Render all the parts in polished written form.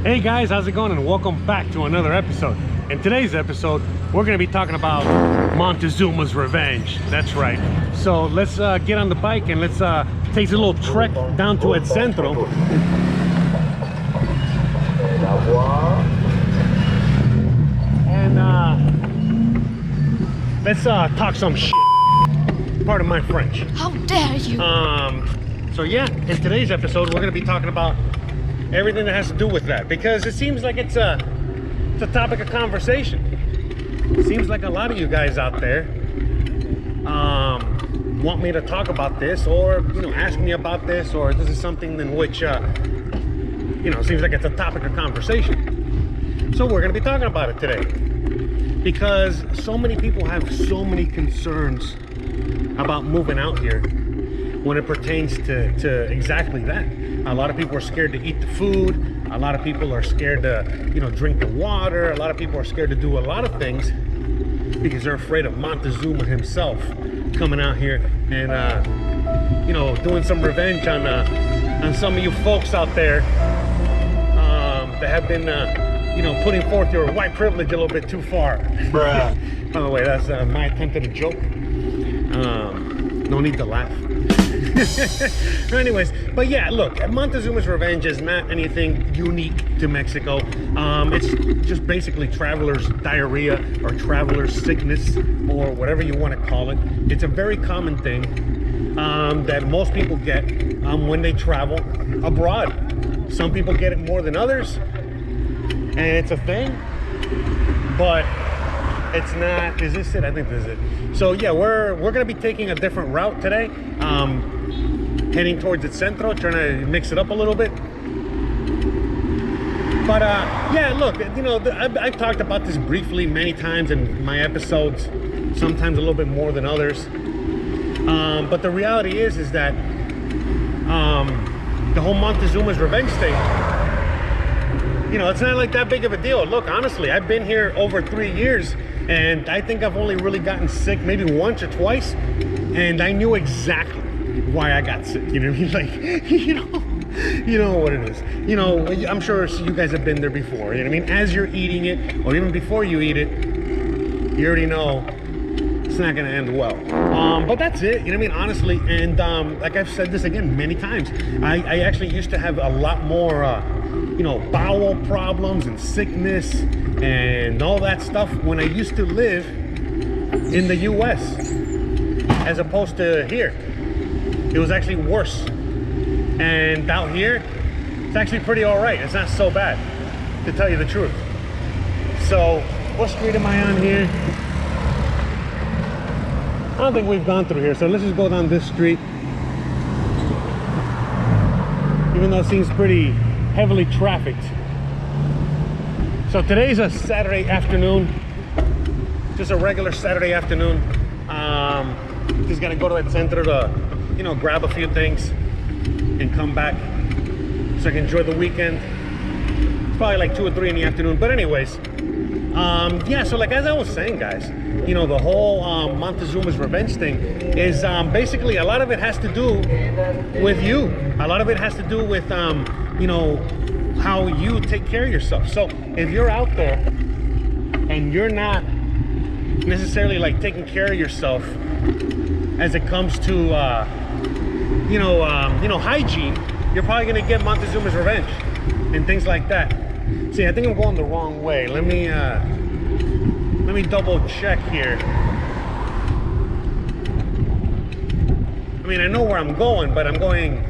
Hey guys, how's it going? And welcome back to another episode. In today's episode, we're going to be talking about Montezuma's revenge. That's right. So let's get on the bike and let's take a little trek down to El Centro. And let's talk some shit. Pardon my French. How dare you? So yeah, in today's episode, we're going to be talking about everything that has to do with that, because it seems like it's a topic of conversation. It seems like a lot of you guys out there want me to talk about this, or ask me about this, or this is something in which seems like it's a topic of conversation. So we're going to be talking about it today, because so many people have so many concerns about moving out here when it pertains to exactly that. A lot of people are scared to eat the food. A lot of people are scared to, drink the water. A lot of people are scared to do a lot of things because they're afraid of Montezuma himself coming out here and, doing some revenge on some of you folks out there that have been, putting forth your white privilege a little bit too far. Bruh. By the way, that's my attempt at a joke. No need to laugh. Anyways, but yeah, look, Montezuma's revenge is not anything unique to Mexico. It's just basically traveler's diarrhea or traveler's sickness, or whatever you want to call it. It's a very common thing that most people get when they travel abroad. Some people get it more than others, and it's a thing, but it's not. Is this it? I think this is it. So yeah, we're gonna be taking a different route today, heading towards El Centro, trying to mix it up a little bit. But yeah, look, I've talked about this briefly many times in my episodes, sometimes a little bit more than others. But the reality is that the whole Montezuma's revenge thing, it's not like that big of a deal. Look, honestly, I've been here over 3 years, and I think I've only really gotten sick maybe once or twice, and I knew exactly why I got sick. You know what I mean? Like, you know what it is. I'm sure you guys have been there before. You know what I mean? As you're eating it, or even before you eat it, you already know it's not gonna end well. But that's it. You know what I mean? Honestly, and like I've said this again many times, I actually used to have a lot more bowel problems and sickness and all that stuff when I used to live in the US as opposed to here. It was actually worse. And out here, it's actually pretty all right. It's not so bad, to tell you the truth. So, what street am I on here? I don't think we've gone through here, so let's just go down this street. Even though it seems pretty heavily trafficked. So today's a Saturday afternoon, just a regular Saturday afternoon. Just gonna go to El Centro to, grab a few things and come back so I can enjoy the weekend. It's probably like 2 or 3 in the afternoon, but anyways, yeah. So like as I was saying, guys, the whole Montezuma's revenge thing is basically a lot of it has to do with you. A lot of it has to do with how you take care of yourself. So if you're out there and you're not necessarily like taking care of yourself as it comes to hygiene, you're probably gonna get Montezuma's revenge and things like that. See, I think I'm going the wrong way. Let me double check here. I mean, I know where I'm going, but I'm going,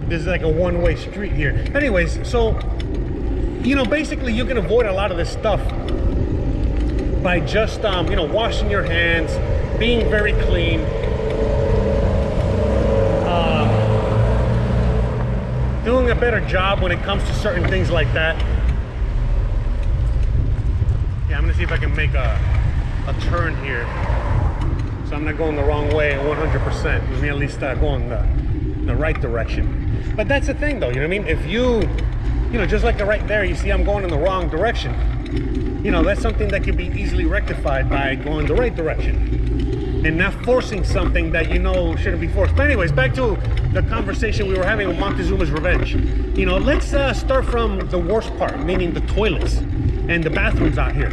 this is like a one-way street here. Anyways, so, basically you can avoid a lot of this stuff by just, washing your hands, being very clean, doing a better job when it comes to certain things like that. Yeah, I'm gonna see if I can make a turn here, so I'm not going the wrong way 100%. Let me at least go in the right direction. But that's the thing, though, you know what I mean? If you just like right there, you see I'm going in the wrong direction. That's something that can be easily rectified by going the right direction and not forcing something that shouldn't be forced. But anyways, back to the conversation we were having with Montezuma's revenge. You know, let's start from the worst part, meaning the toilets and the bathrooms out here.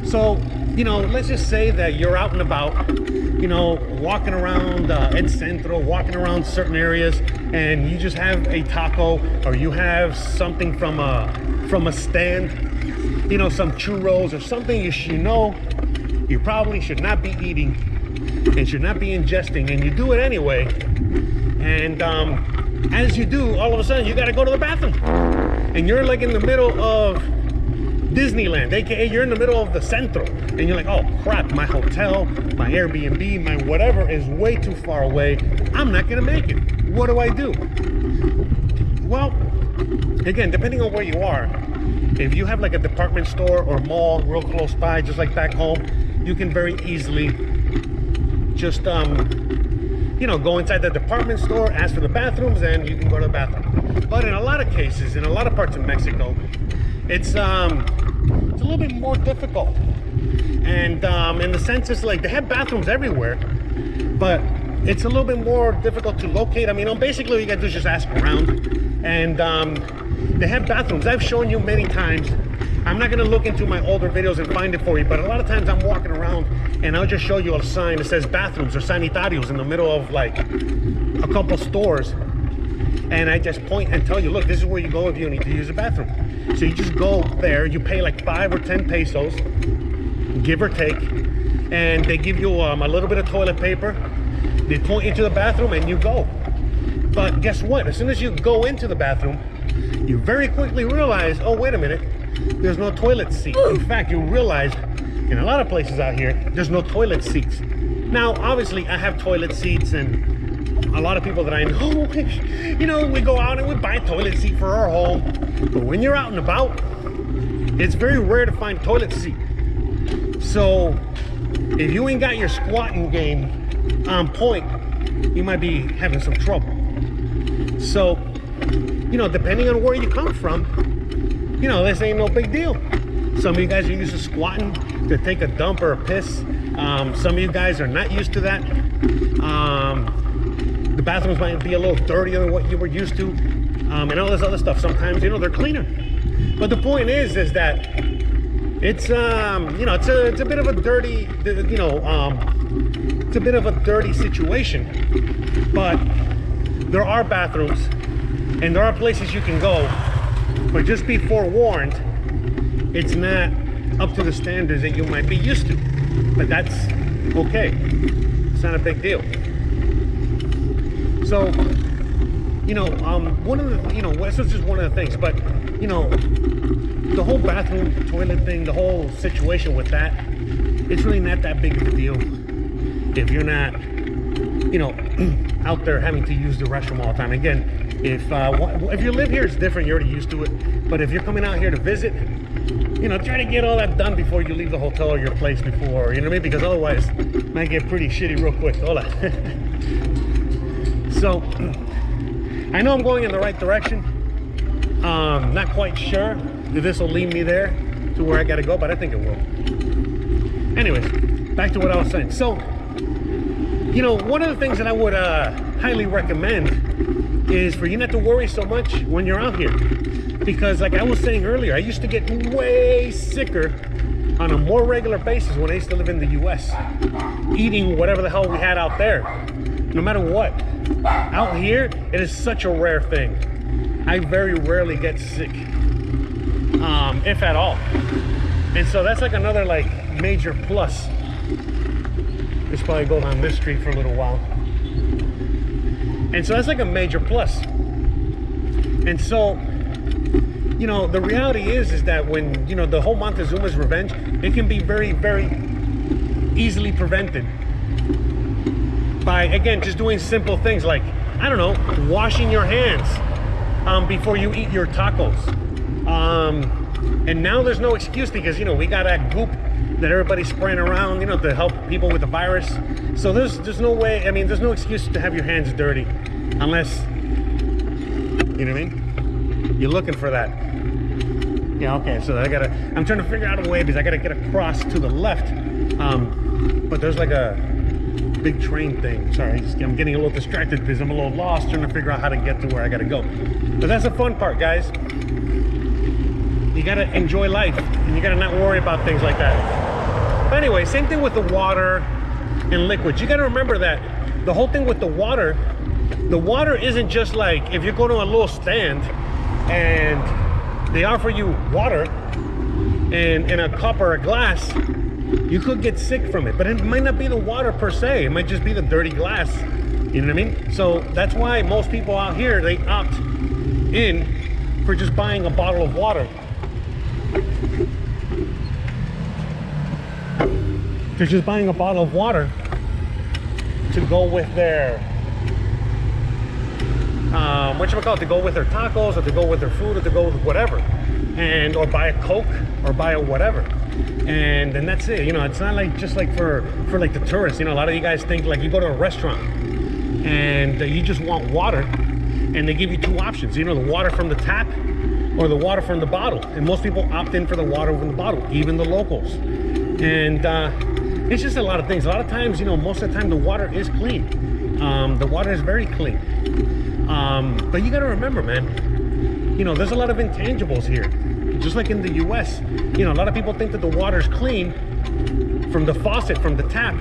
So, you know, let's just say that you're out and about, you know, walking around El Centro, walking around certain areas, and you just have a taco, or you have something from a stand, you know, some churros or something you know you probably should not be eating and should not be ingesting, and you do it anyway. And as you do, all of a sudden you got to go to the bathroom, and you're like in the middle of Disneyland, aka you're in the middle of the Centro, and you're like, oh crap, my hotel, my Airbnb, my whatever is way too far away. I'm not gonna make it. What do I do? Well, again, depending on where you are, if you have like a department store or mall real close by, just like back home, you can very easily just you know, go inside the department store, ask for the bathrooms, and you can go to the bathroom. But in a lot of cases, in a lot of parts of Mexico, it's a little bit more difficult. And in the sense, it's like they have bathrooms everywhere, but it's a little bit more difficult to locate. I mean, basically what you gotta do is just ask around. And they have bathrooms. I've shown you many times. I'm not gonna look into my older videos and find it for you, but a lot of times I'm walking around and I'll just show you a sign that says bathrooms or sanitarios in the middle of like a couple stores, and I just point and tell you, look, this is where you go if you need to use a bathroom. So you just go there, you pay like 5 or 10 pesos, give or take, and they give you a little bit of toilet paper. They point you to the bathroom and you go. But guess what? As soon as you go into the bathroom, you very quickly realize, oh, wait a minute, there's no toilet seat. In fact, you realize in a lot of places out here, there's no toilet seats. Now, obviously, I have toilet seats, and a lot of people that I know, you know, we go out and we buy a toilet seat for our home. But when you're out and about, it's very rare to find a toilet seat. So if you ain't got your squatting game on point, you might be having some trouble. So, you know, depending on where you come from, you know, this ain't no big deal. Some of you guys are used to squatting to take a dump or a piss. Some of you guys are not used to that. The bathrooms might be a little dirtier than what you were used to, and all this other stuff. Sometimes, you know, they're cleaner. But the point is that it's you know, it's a bit of a dirty, you know, it's a bit of a dirty situation. But there are bathrooms and there are places you can go, but just be forewarned, it's not up to the standards that you might be used to. But that's okay. It's not a big deal. So, you know, one of the, you know, this is just one of the things, but, you know, the whole bathroom, toilet thing, the whole situation with that, it's really not that big of a deal if you're not, you know, out there having to use the restroom all the time. Again, if you live here, it's different, you're already used to it. But if you're coming out here to visit, you know, try to get all that done before you leave the hotel or your place before, you know what I mean? Because otherwise, it might get pretty shitty real quick. Hola. So, I know I'm going in the right direction. Not quite sure if this will lead me there to where I gotta go, but I think it will. Anyways, back to what I was saying. So, you know, one of the things that I would highly recommend is for you not to worry so much when you're out here. Because like I was saying earlier, I used to get way sicker on a more regular basis when I used to live in the US, eating whatever the hell we had out there, no matter what. Out here, it is such a rare thing. I very rarely get sick, if at all. And so that's like another like major plus. Let's probably go down this street for a little while. And so that's like a major plus. And so, you know, the reality is that when, you know, the whole Montezuma's revenge, it can be very, very easily prevented by, again, just doing simple things like, I don't know, washing your hands before you eat your tacos. And now there's no excuse because, you know, we got that goop that everybody's spraying around, you know, to help people with the virus. So there's no way, I mean, there's no excuse to have your hands dirty unless, you know what I mean? You're looking for that. Yeah, okay, so I'm trying to figure out a way because I gotta get across to the left. But there's like a big train thing. Sorry, I'm getting a little distracted because I'm a little lost trying to figure out how to get to where I gotta go. But that's the fun part, guys. You gotta enjoy life and you gotta not worry about things like that. But anyway, same thing with the water and liquids. You gotta remember that the whole thing with the water isn't just like if you go to a little stand and they offer you water in a cup or a glass, you could get sick from it. But it might not be the water per se, it might just be the dirty glass. You know what I mean? So that's why most people out here, they opt in for just buying a bottle of water. They're just buying a bottle of water to go with their to go with their tacos, or to go with their food, or to go with whatever, and or buy a Coke or buy a whatever, and then that's it. You know, it's not like just like for like the tourists. You know, a lot of you guys think like you go to a restaurant and you just want water, and they give you two options. You know, the water from the tap or the water from the bottle, and most people opt in for the water from the bottle, even the locals. And it's just a lot of things. A lot of times, you know, most of the time the water is clean. The water is very clean. But you got to remember, man, you know, there's a lot of intangibles here. Just like in the US, you know, a lot of people think that the water is clean from the faucet, from the tap,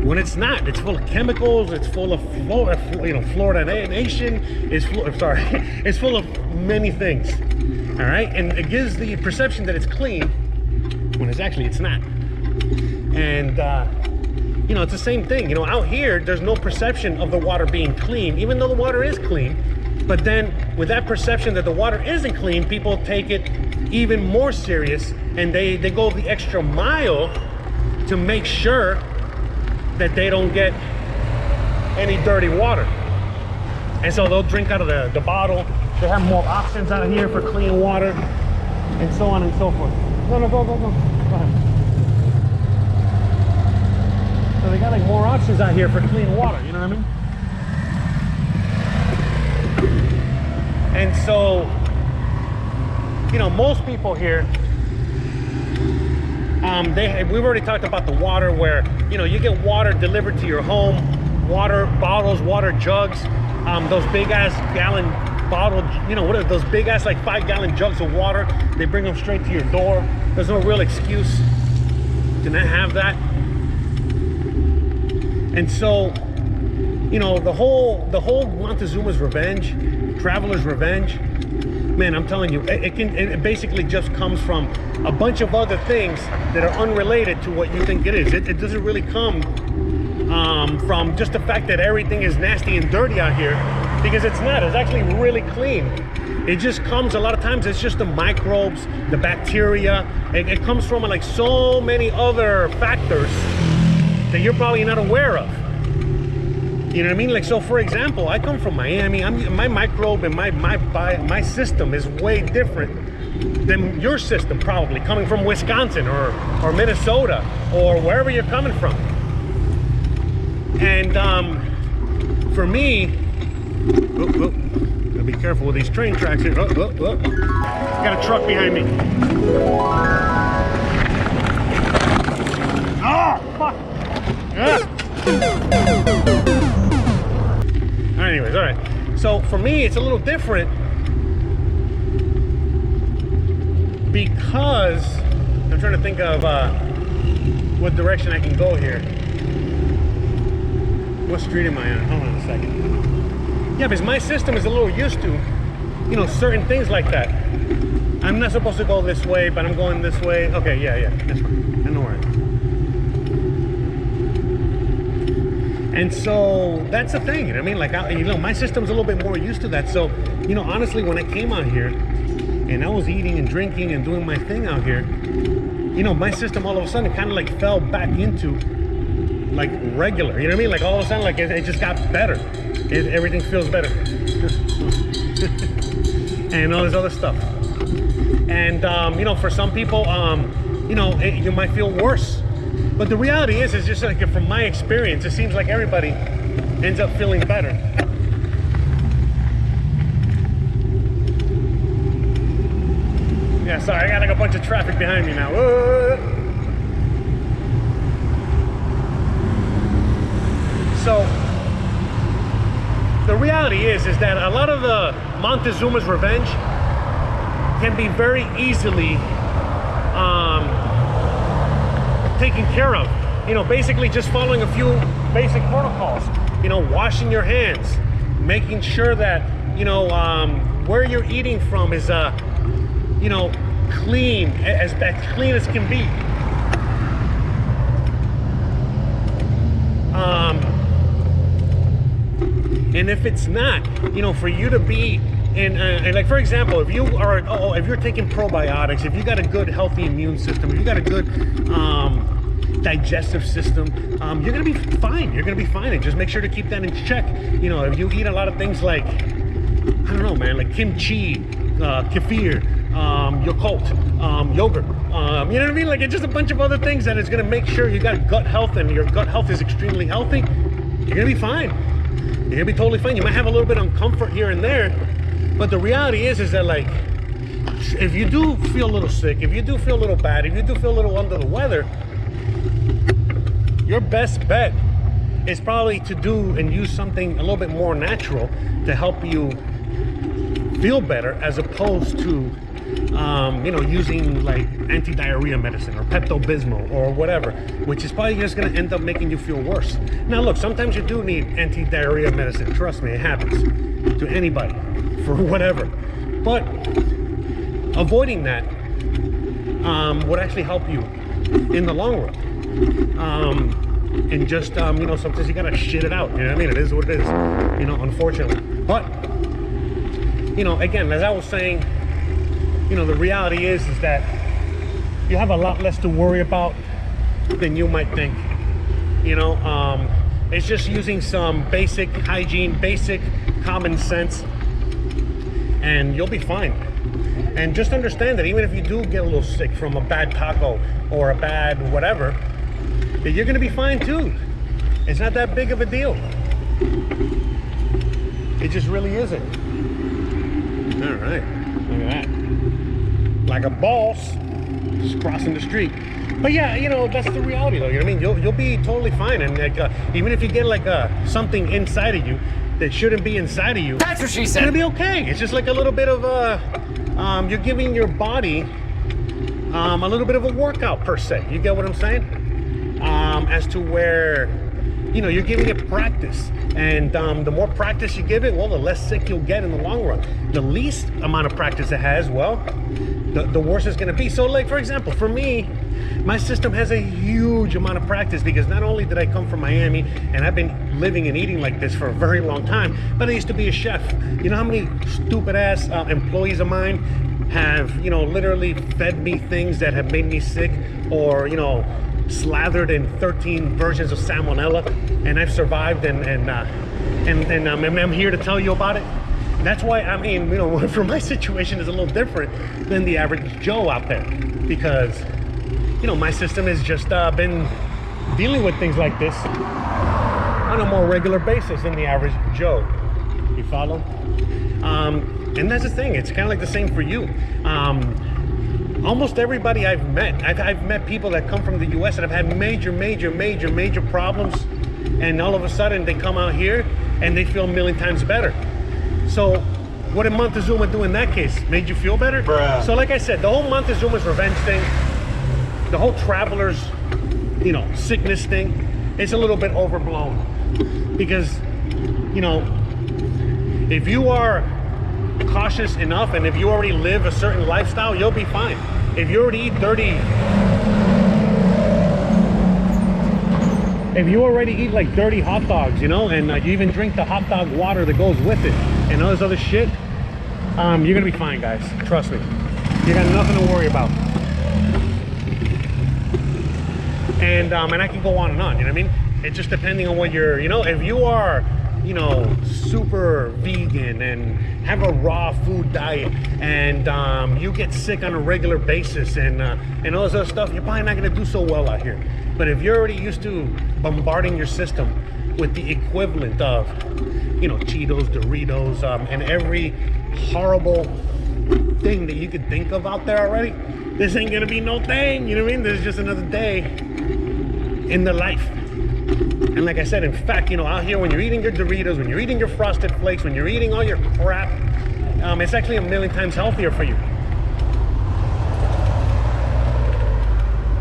when it's not. It's full of chemicals, it's full of fluoridation, it's full of many things. All right, and it gives the perception that it's clean when it's not. And you know, it's the same thing. You know, out here there's no perception of the water being clean, even though the water is clean. But then with that perception that the water isn't clean, people take it even more serious, and they go the extra mile to make sure that they don't get any dirty water. And so they'll drink out of the bottle. They have more options out here for clean water, and so on and so forth. No, go ahead. So they got like more options out here for clean water, you know what I mean? And so, you know, most people here, we've already talked about the water, where, you know, you get water delivered to your home, water bottles, water jugs, those big ass gallon bottle, you know, what are those big ass like 5-gallon jugs of water? They bring them straight to your door. There's no real excuse to not have that. And so, you know, the whole Montezuma's revenge, traveler's revenge, man, I'm telling you, it basically just comes from a bunch of other things that are unrelated to what you think it is. It doesn't really come from just the fact that everything is nasty and dirty out here, because it's not. It's actually really clean. It just comes, a lot of times it's just the microbes, the bacteria. It comes from like so many other factors that you're probably not aware of. You know what I mean? Like, so for example, I come from Miami. My microbe and my system is way different than your system, probably coming from Wisconsin or Minnesota or wherever you're coming from. And for me, gotta be careful with these train tracks here. Got a truck behind me. Oh, fuck. Anyways, all right. So for me, it's a little different because I'm trying to think of what direction I can go here. What street am I on? Hold on a second. Yeah, because my system is a little used to, you know, certain things like that. I'm not supposed to go this way, but I'm going this way. Okay, yeah, that's fine. I know where I am. And so that's the thing, you know what I mean? Like, you know, my system's a little bit more used to that. So, you know, honestly, when I came out here and I was eating and drinking and doing my thing out here, you know, my system all of a sudden kind of like fell back into like regular, you know what I mean? Like all of a sudden, like it just got better. Everything feels better. And all this other stuff. And, you know, for some people, you know, you might feel worse. But the reality is just like from my experience, it seems like everybody ends up feeling better. Yeah, sorry, I got like a bunch of traffic behind me now. So the reality is that a lot of the Montezuma's revenge can be very easily taken care of. You know, basically just following a few basic protocols. You know, washing your hands, making sure that, you know, where you're eating from is, you know, clean, as clean as can be. And if it's not, you know, for you to be in, like for example, if you are, if you're taking probiotics, if you got a good healthy immune system, if you got a good digestive system, you're gonna be fine. You're gonna be fine, and just make sure to keep that in check. You know, if you eat a lot of things like, I don't know, man, like kimchi, kefir, Yakult, yogurt, you know what I mean? Like, it's just a bunch of other things that is gonna make sure you got gut health, and your gut health is extremely healthy. You're gonna be fine. You're gonna be totally fine. You might have a little bit of discomfort here and there, but the reality is that, like, if you do feel a little sick, if you do feel a little bad, if you do feel a little under the weather, your best bet is probably to do and use something a little bit more natural to help you feel better, as opposed to you know, using like anti-diarrhea medicine or Pepto-Bismol or whatever, which is probably just going to end up making you feel worse. Now look, sometimes you do need anti-diarrhea medicine. Trust me, it happens to anybody for whatever. But avoiding that would actually help you in the long run. And just, you know, sometimes you gotta shit it out. You know what I mean? It is what it is, you know, unfortunately. But, you know, again, as I was saying, you know, the reality is that you have a lot less to worry about than you might think. You know, it's just using some basic hygiene, basic common sense, and you'll be fine. And just understand that even if you do get a little sick from a bad taco or a bad whatever, that you're gonna be fine too. It's not that big of a deal. It just really isn't. All right, look at that. Like a boss, just crossing the street. But yeah, you know, that's the reality though, you know what I mean? You'll be totally fine. And like, even if you get like something inside of you that shouldn't be inside of you, that's what she said, it's gonna be okay. It's just like a little bit of you're giving your body a little bit of a workout per se. You get what I'm saying? As to where, you know, you're giving it practice, and the more practice you give it, well, the less sick you'll get in the long run. The least amount of practice it has, well, the worse it's gonna be. So like, for example, for me, my system has a huge amount of practice, because not only did I come from Miami and I've been living and eating like this for a very long time, but I used to be a chef. You know how many stupid ass employees of mine have, you know, literally fed me things that have made me sick, or, you know, slathered in 13 versions of salmonella, and I've survived, and I'm here to tell you about it. That's why, I mean, you know, for my situation is a little different than the average Joe out there, because, you know, my system has just been dealing with things like this on a more regular basis than the average Joe. You follow? And that's the thing, it's kind of like the same for you. Almost everybody I've met, I've met people that come from the US that have had major problems, and all of a sudden they come out here and they feel a million times better. So what did Montezuma do in that case? Made you feel better? Bruh. So like I said, the whole Montezuma's revenge thing, the whole traveler's, you know, sickness thing, it's a little bit overblown, because, you know, if you are cautious enough, and if you already live a certain lifestyle, you'll be fine. If you already eat if you already eat like dirty hot dogs, you know, and you even drink the hot dog water that goes with it, and all this other shit, you're gonna be fine, guys. Trust me. You got nothing to worry about. And I can go on and on, you know what I mean? It's just depending on what you're, you know, if you are, you know, super vegan and have a raw food diet, and you get sick on a regular basis, and all this other stuff, you're probably not going to do so well out here. But if you're already used to bombarding your system with the equivalent of, you know, Cheetos, Doritos, and every horrible thing that you could think of out there already, this ain't gonna be no thing, you know what I mean? This is just another day in the life. And like I said, in fact, you know, out here when you're eating your Doritos, when you're eating your Frosted Flakes, when you're eating all your crap, it's actually a million times healthier for you.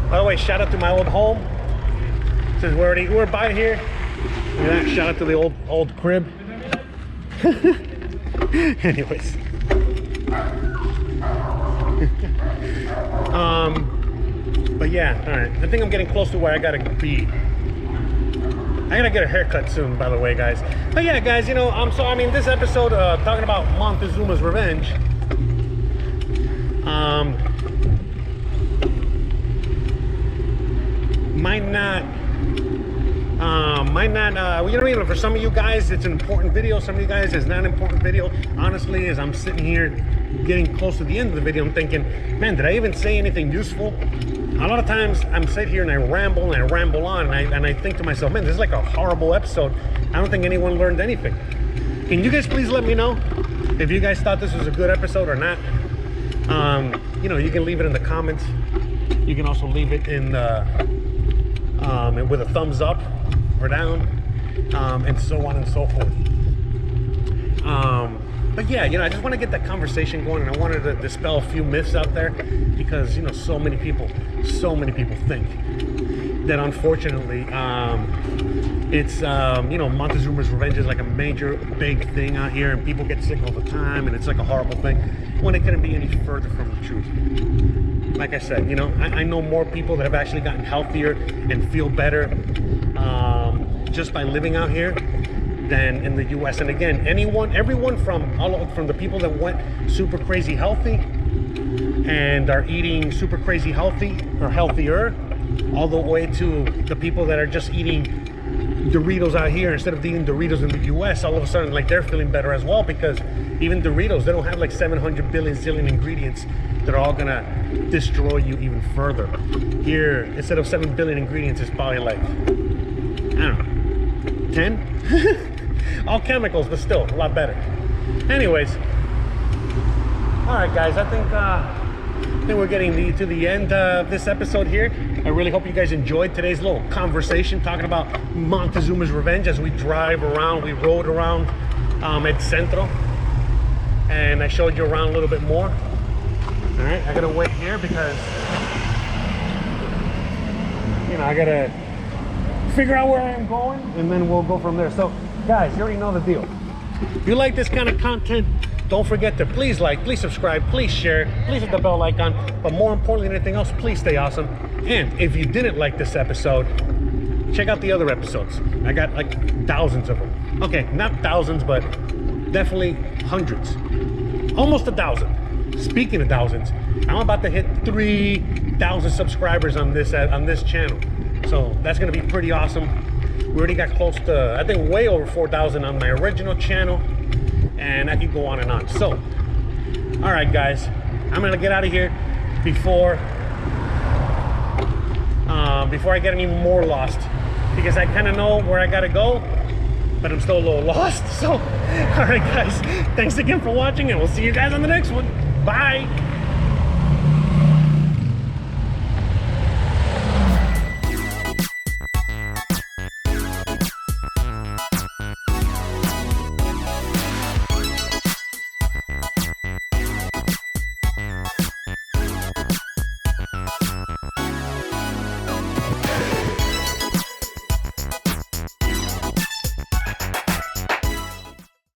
By the way, shout out to my old home. Since we're by here. Look at that, shout out to the old crib. Anyways. But yeah, all right. I think I'm getting close to where I gotta be. I gotta get a haircut soon, by the way, guys. But yeah, guys, you know, I mean, this episode talking about Montezuma's revenge. You know, even for some of you guys, it's an important video. Some of you guys, it's not an important video. Honestly, as I'm sitting here getting close to the end of the video, I'm thinking, man, did I even say anything useful? A lot of times I'm sitting here and I ramble on, and I think to myself, man, this is like a horrible episode. I don't think anyone learned anything. Can you guys please let me know if you guys thought this was a good episode or not? You know, you can leave it in the comments. You can also leave it in with a thumbs up or down, and so on and so forth. But yeah, you know, I just want to get that conversation going, and I wanted to dispel a few myths out there, because, you know, so many people think that, unfortunately, it's you know, Montezuma's revenge is like a major big thing out here, and people get sick all the time, and it's like a horrible thing, when it couldn't be any further from the truth. Like I said, you know, I know more people that have actually gotten healthier and feel better just by living out here than in the US. And again, everyone from the people that went super crazy healthy and are eating super crazy healthy or healthier, all the way to the people that are just eating Doritos out here instead of eating Doritos in the US, all of a sudden, like, they're feeling better as well, because even Doritos, they don't have like 700 billion zillion ingredients that are all gonna destroy you even further. Here, instead of 7 billion ingredients, it's probably like, I don't know, 10? All chemicals, but still a lot better. Anyways, all right, guys, I think we're getting to the end of this episode here. I really hope you guys enjoyed today's little conversation talking about Montezuma's revenge as we drive around. We rode around El Centro, and I showed you around a little bit more. All right, I gotta wait here because, you know, I gotta figure out where I am going, and then we'll go from there. So guys, you already know the deal. If you like this kind of content, don't forget to please like, please subscribe, please share, please hit the bell icon, but more importantly than anything else, please stay awesome. And if you didn't like this episode, check out the other episodes. I got like thousands of them. Okay, not thousands, but definitely hundreds, almost 1,000. Speaking of thousands, I'm about to hit 3,000 subscribers on this channel, so that's gonna be pretty awesome. We already got close to, I think, way over 4,000 on my original channel, and I can go on and on. So, all right, guys, I'm gonna get out of here before I get any more lost, because I kind of know where I gotta go, but I'm still a little lost. So, all right, guys, thanks again for watching, and we'll see you guys on the next one. Bye.